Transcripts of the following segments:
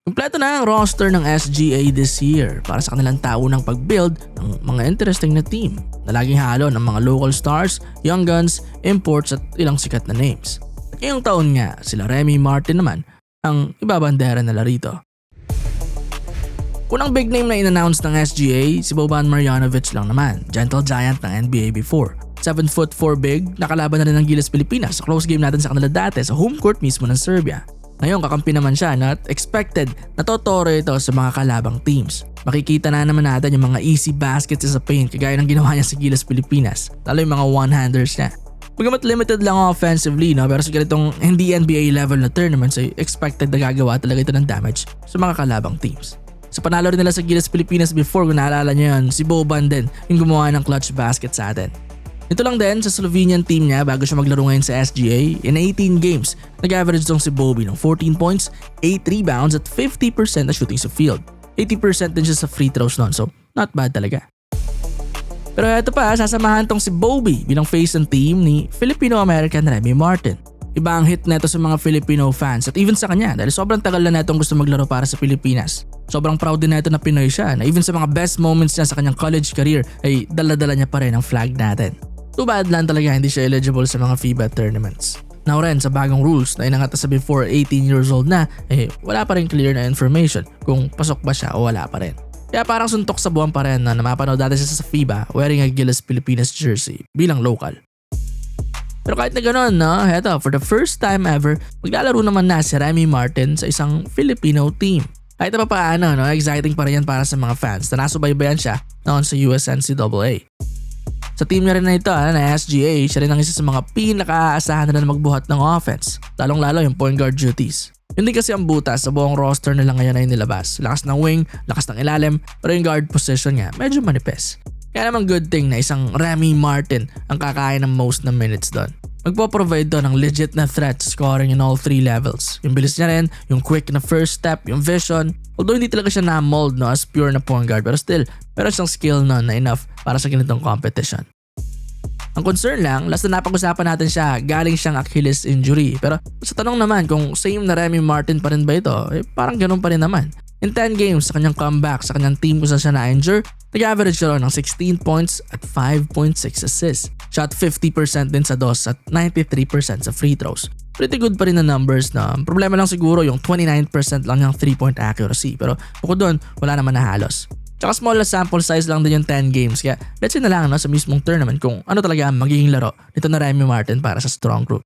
Kumpleto na ang roster ng SGA this year para sa kanilang taunang pag-build ng mga interesting na team na laging halo ng mga local stars, young guns, imports at ilang sikat na names. At ngayong taon nga, sila Remy Martin naman ang ibabandera nila rito. Unang big name na in-announce ng SGA, si Boban Marjanovic lang naman, gentle giant ng NBA before. 7'4" big, nakalaban na rin ng Gilas Pilipinas sa close game natin sa kanila dati sa home court mismo ng Serbia. Ngayon kakampi naman siya at expected na totoro ito sa mga kalabang teams. Makikita na naman natin yung mga easy baskets sa paint kagaya ng ginawa niya sa Gilas Pilipinas, lalo yung mga one-handers niya. Bagamat limited lang offensively pero sa ganitong hindi NBA level na tournaments ay expected na gagawa talaga ito ng damage sa mga kalabang teams. Sa panalo rin nila sa Gilas Pilipinas before, kung naalala niyo yun, si Boban din yung gumawa ng clutch basket sa atin. Ito lang din sa Slovenian team niya bago siya maglaro ngayon sa SGA. In 18 games, nag-average dong si Bobby ng 14 points, 8 rebounds at 50% na shooting sa field. 80% din siya sa free throws nun, so not bad talaga. Pero eto pa, sasamahan tong si Bobby bilang face ng team ni Filipino-American Remy Martin. Iba ang hit neto sa mga Filipino fans at even sa kanya dahil sobrang tagal na netong gusto maglaro para sa Pilipinas. Sobrang proud din neto na Pinoy siya na even sa mga best moments niya sa kanyang college career ay dala-dala niya pa rin ang flag natin. Too bad lang talaga hindi siya eligible sa mga FIBA tournaments. Now rin sa bagong rules na inangata sa before 18 years old na wala pa rin clear na information kung pasok ba siya o wala pa rin. Kaya parang suntok sa buwan pa rin na mapanood dati siya sa FIBA wearing a Gilas Pilipinas jersey bilang local. Pero kahit na ganoon, eto, for the first time ever, maglalaro naman na si Remy Martin sa isang Filipino team. Kahit na paano, exciting pa rin yan para sa mga fans na nasubaybayan siya noon sa USNCAA. Sa team niya rin na ito na SGA, siya rin ang isa sa mga pinaka-aasahan na magbuhat ng offense, lalong-lalo yung point guard duties. Hindi kasi ang butas sa buong roster nila ngayon ay nilabas. Lakas ng wing, lakas ng ilalim, pero yung guard position niya medyo manipes. Kaya naman good thing na isang Remy Martin ang kakain ng most na minutes doon. Magpo-provide doon ng legit na threat scoring in all 3 levels. Yung bilis niya rin, yung quick na first step, yung vision. Although hindi talaga siya na-mold as pure na point guard pero still, meron siyang skill na enough para sa ganitong competition. Ang concern lang, last na napag-usapan natin siya, galing siyang Achilles injury. Pero sa tanong naman kung same na Remy Martin pa rin ba ito, parang ganun pa rin naman. In 10 games sa kanyang comeback sa kanyang team kung saan siya na-injure, nag-average siya ng 16 points at 5.6 assists. Shot 50% din sa DOS at 93% sa free throws. Pretty good pa rin na numbers na. Problema lang siguro yung 29% lang yung 3-point accuracy. Pero bukod doon, wala naman na halos. Tsaka small sample size lang din yung 10 games. Kaya let's see na lang sa mismong tournament kung ano talaga ang magiging laro nito na Remy Martin para sa strong group.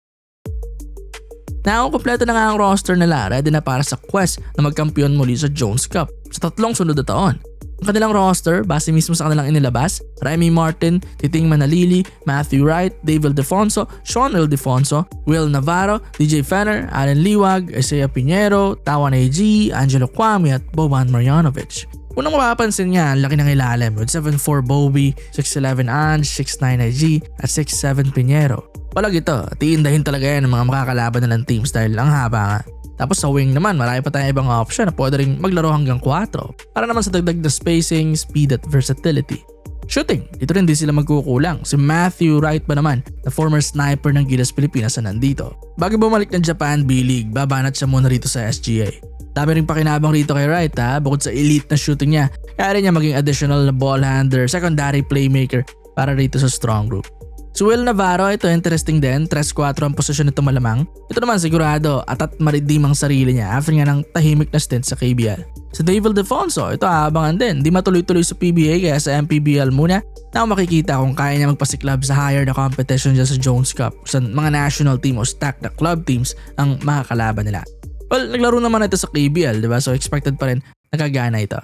Now, kompleto na nga ang roster nila, ready na para sa quest na magkampiyon muli sa Jones Cup sa 3 sunod na taon. Ang kanilang roster, base mismo sa kanilang inilabas, Remy Martin, Titing Manalili, Matthew Wright, Dave Ildefonso, Sean Ildefonso, Will Navarro, DJ Fenner, Allen Liwag, Isaiah Pinheiro, Tawan AG, Angelo Kwame at Boban Marjanovic. Unang mapapansin niya, ang laki ng ilalim with 7'4" Bobby, 6'11" Ange, 6'9" IG at 6'7" Pinheiro. Palag ito, tiindahin talaga yan ng mga makakalaban na ng teams dahil ang haba nga. Tapos sa wing naman, marami pa tayong ibang option na pwede rin maglaro hanggang 4 para naman sa dagdag na spacing, speed at versatility. Shooting, dito rin din sila magkukulang. Si Matthew Wright ba naman, na former sniper ng Gilas Pilipinas na nandito. Bago bumalik ng Japan B-League, babanat siya muna rito sa SGA. Dami rin pakinabang rito kay Wright bukod sa elite na shooting niya, kaya rin niya maging additional na ball handler, secondary playmaker para rito sa strong group. Si Will Navarro, ito interesting din, 3-4 ang posisyon nito malamang. Ito naman sigurado at maridim ang sarili niya after nga ng tahimik na stint sa KBL. Si Dave Ildefonso, ito aabangan din, di matuloy-tuloy sa PBA kaya sa MPBL muna na makikita kung kaya niya magpasiklab sa higher na competition dyan sa Jones Cup sa mga national team o stacked na club teams ang makakalaban nila. Well, naglaro naman ito sa KBL, diba? So expected pa rin nakagana ito.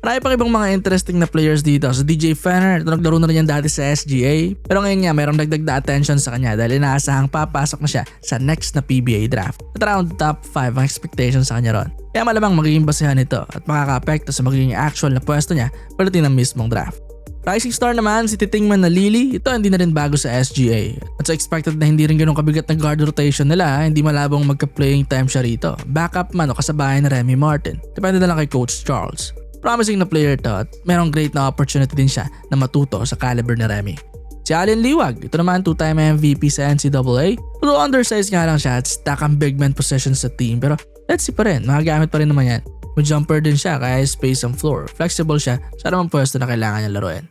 Marami pang ibang mga interesting na players dito. So DJ Fenner, ito naglaro na rin yan dati sa SGA. Pero ngayon nga, mayroong dagdag na attention sa kanya dahil inaasahang papasok na siya sa next na PBA draft. At around top 5 ang expectation sa kanya ron. Kaya malamang magiging basehan ito at makaka-apekto sa magiging actual na pwesto niya pagdating ng mismong draft. Rising star naman si Titing Manalili, ito hindi na rin bago sa SGA. At so expected na hindi rin ganun kabigat na guard rotation nila, hindi malabong magka-playing time siya rito. Backup man o kasabayan na Remy Martin. Depende na lang kay Coach Charles. Promising na player to at merong great na opportunity din siya na matuto sa caliber ni Remy. Si Allen Liwag, ito naman 2-time MVP sa NCAA. Although undersized nga lang siya at stack ang big man possessions sa team, pero let's see pa rin, magagamit pa rin naman yan. May jumper din siya kaya space ang floor, flexible siya sa anumang pwesto na kailangan niya laruin.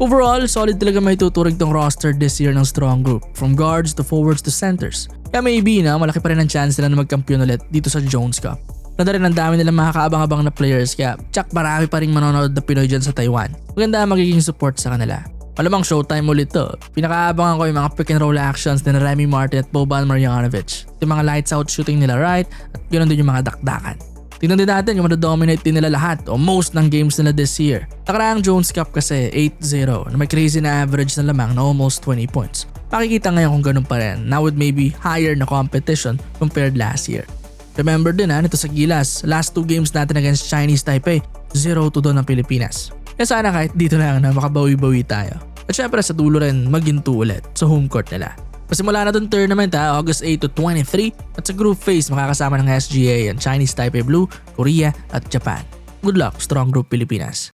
Overall, solid talaga may tuturing tong roster this year ng strong group, from guards to forwards to centers. Kaya maybe na malaki pa rin ang chance nila na magkampiyon ulit dito sa Jones Cup. Nanda rin ang dami nilang makakaabang-abang na players kaya tsak marami pa rin manonood na Pinoy dyan sa Taiwan. Maganda ang magiging support sa kanila. Malamang showtime ulit to. Pinakaabangan ko yung mga pick and roll actions ni Remy Martin at Boban Marjanovic. Yung mga lights out shooting nila right at ganoon din yung mga dakdakan. Tingnan din natin yung dominate din nila lahat o most ng games nila this year. Nakaraang Jones Cup kasi 8-0 na may crazy na average na lamang na almost 20 points. Makikita ngayon kung ganun pa rin, now with maybe higher na competition compared last year. Remember din nito sa Gilas, last 2 games natin against Chinese Taipei, 0-2 ng Pilipinas. Kaya sana kahit dito lang na makabawi-bawi tayo. At syempre sa dulo rin maginto ulit sa home court nila. Pasimula na itong tournament August 8 to 23 at sa group phase makakasama ng SGA ang Chinese Taipei Blue, Korea at Japan. Good luck, strong group Pilipinas.